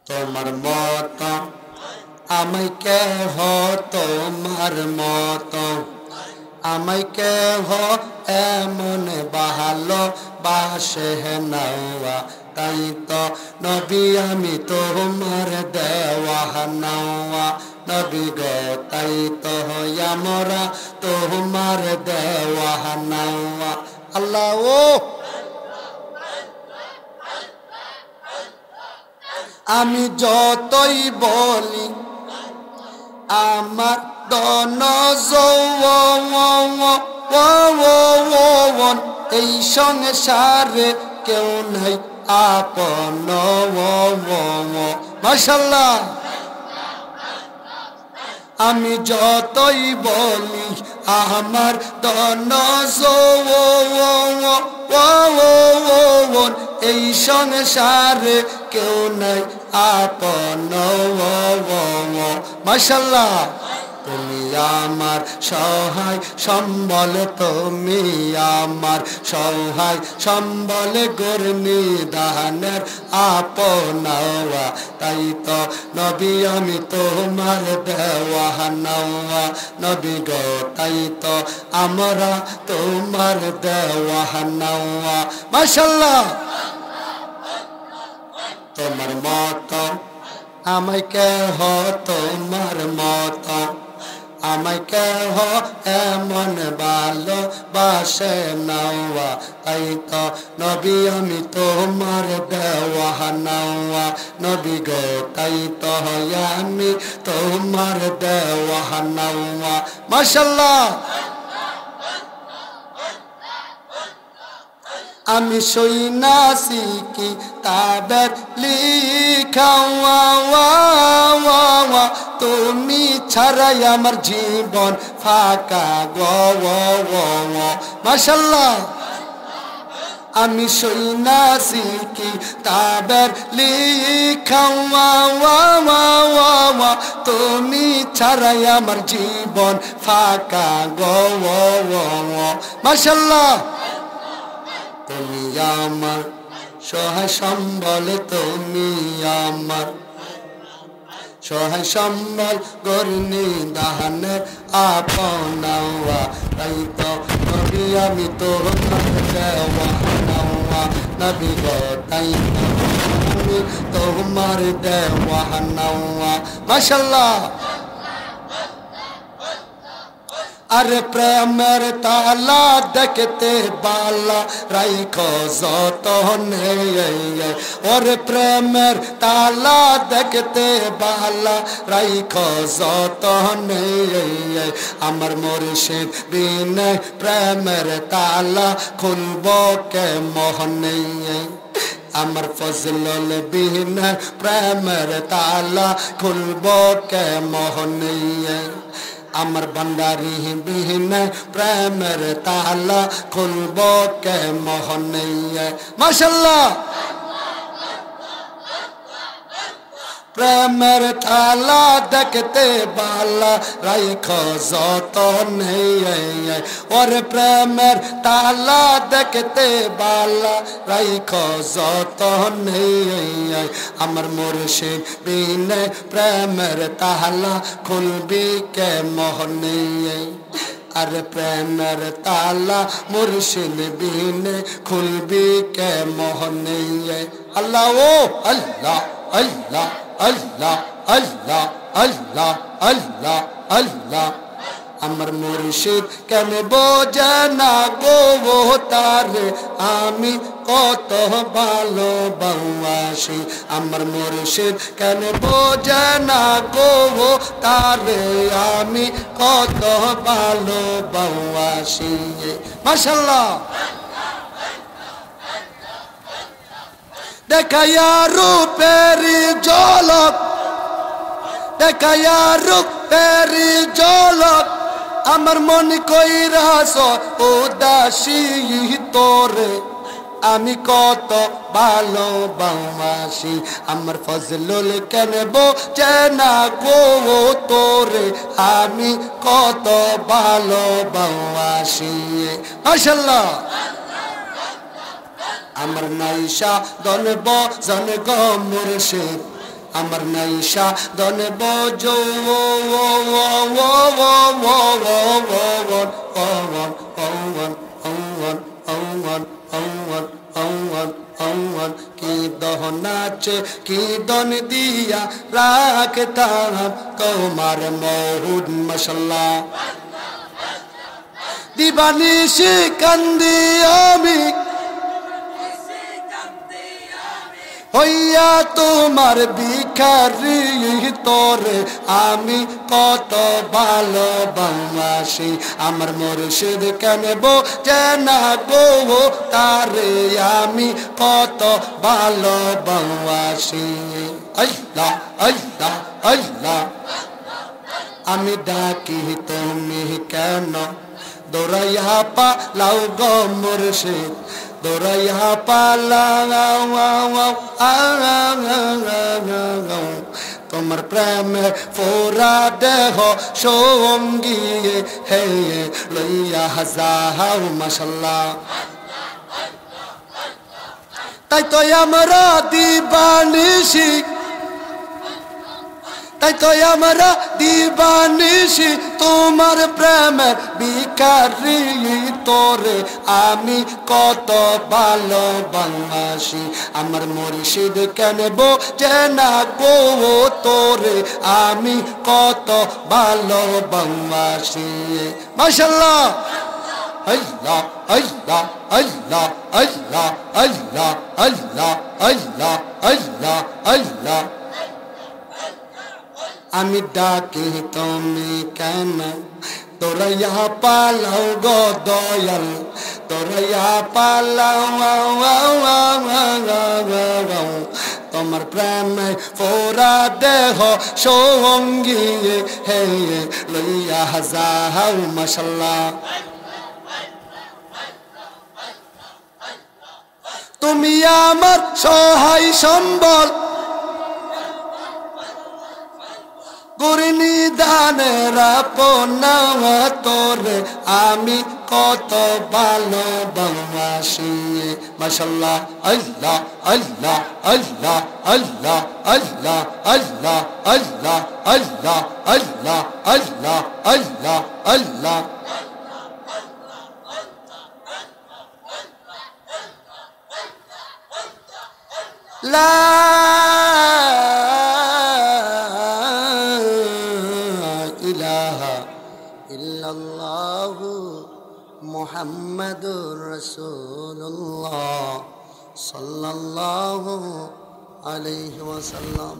তোমার মত আমায় কেহ তোমার মত আমায় কেহ এমন ভালো বাসে নাওয়া তাই তো নবী আমি তোমার দেওয়া নাওয়া নবী গো তাই তো আমরা তোমার দেওয়া নাওয়া আল্লাহ ও আমি যতই বলি আমার দন যৌবন এই সংসারে কেউ নাই আপন মাশাআল্লাহ আমি যতই বলি আমার দন যৌবন এই সংসারে কেউ নাই আপন মাশাআল্লাহ তুমি আমার সহায় সম্বল তুমি আমার সহায় সম্বল গর্নি দানের আপনাওয়া তাই তো নবী আমি তোমার দেওয়া নাওয়া নবী গো তাই তো আমরা তোমার দেওয়া নাওয়া মাশাআল্লাহ তোমার মত আমায় কেহ তোমার মত আমায় কেহ এমন ভালো বাসে নাওয়া তাই তো নবী আমি তোমার দেওয়া নাওয়া নবী গো তাই তো আমি তোমার দেওয়া নাওয়া মাশাআল্লাহ আমি সইনাসি কি তাদের লিখাওয়া তুমি ছাড়াই আমার জীবন ফাঁকা গো মাশাআল্লাহ আমি সইনাসি কি তাদের লিখাওয়া তুমি ছাড়াই আমার জীবন ফাঁকা গো মাশাআল্লাহ তুমি আমার সহায় সম্বল তুমি আমার সহায় সম্বল গর্নি দানের আপনাওয়া তাই তো নবী আমি তোমার দেওয়া নাওয়া নবী গো তাই তো আমি তোমার দেওয়া নাওয়া মাশাআল্লাহ আরে প্রেমের তালা দেখতে বালা রাইখো যতনে ওরে প্রেমের তালা দেখতে বালা রাইখো যতনে আমার মুর্শিদ বিনে প্রেমের তালা খুলব কে মোহনে আমার ফজলুল বিনে প্রেমের তালা খুলব কে মোহনে আমার ভান্ডারি বিহীনে প্রেমের তালা খুলব কে মোহনে মাশাআল্লাহ প্রেমের তালা দেখতে বালা রাইখো যতনে ওরে প্রেমের তালা দেখতে বালা রাইখো যতনে আমার মুর্শিদ বিনে প্রেমের তালা খুলবি কে মোহনে আরে প্রেমের তালা মুর্শিদ বিনে খুলবি কে মোহনে আল্লাহ ও আল্লাহ আল্লাহ আল্লাহ আল্লাহ আল্লাহ আল্লাহ আল্লাহ আমার মুর্শিদ কেন বোঝে না গো তারে আমি কত ভালো বাসি আমার মুর্শিদ কেন বোঝে না গো তারে আমি কত ভালো বাসি মাশাআল্লাহ দেখায়া রূপেরি ঝলক দেখায়া রূপেরি ঝলক আমার মন কইরাস উদাসী তোরে আমি কত ভালোবাসি আমার ফজলুল কেন বোঝে না গো তোরে আমি কত ভালোবাসি মাশাআল্লাহ আমার নাইশা দনব জন গো মুর্শিদ আমার নাইশা দন বজো কি দহন নাচে কি দন দিয়া রাখতাম তোমার মহুদ মাশাল্লাহ দিবানিশি কান্দি আমি হইয়া তোমার ভিখারি তোরে আমি কত ভালোবাসি আমার মুর্শিদ কেন বোঝে না গো তারে আমি কত ভালোবাসি আল্লাহ আল্লাহ আল্লাহ আমি ডাকি তুমি কেন দৌড়াইয়া পালাও গো মুর্শিদ দৌড়াইয়া পালাও তোমার প্রেমে ফোরা দেহ সঙ্গী হে লইয়া যাও মাশাল্লাহ তাই তো আমরা দিবানিশি তাই তো আমরা দিবানিশি তোমার প্রেমের ভিখারি তোরে আমি কত ভালোবাসি আমার মুর্শিদ কেন বোঝে না গো তোরে আমি কত ভালোবাসি মাশাআল্লাহ আল্লাহ আল্লাহ আল্লাহ আল্লাহ আল্লাহ আল্লাহ আল্লাহ আল্লাহ আল্লাহ আমি ডাকি তুমি কেন দৌড়াইয়া পালাও গো দয়াল দৌড়াইয়া পালাও তোমার প্রেমে ফোরা দেহ সঙ্গী হে লইয়া যাও মাশাল্লাহ তুমি আমার সহায় সম্বল গুরনি দানের আপনা তোরে আমি কত ভালোবাসি মাশাআল্লাহ আল্লাহ আল্লাহ আল্লাহ আল্লাহ আল্লাহ আল্লাহ আল্লাহ আল্লাহ আল্লাহ আল্লাহ আল্লাহ আল্লাহ লা ইলাহা ইল্লাল্লাহু মুহাম্মাদুর রাসূলুল্লাহ সাল্লাল্লাহু আলাইহি ওয়াসাল্লাম।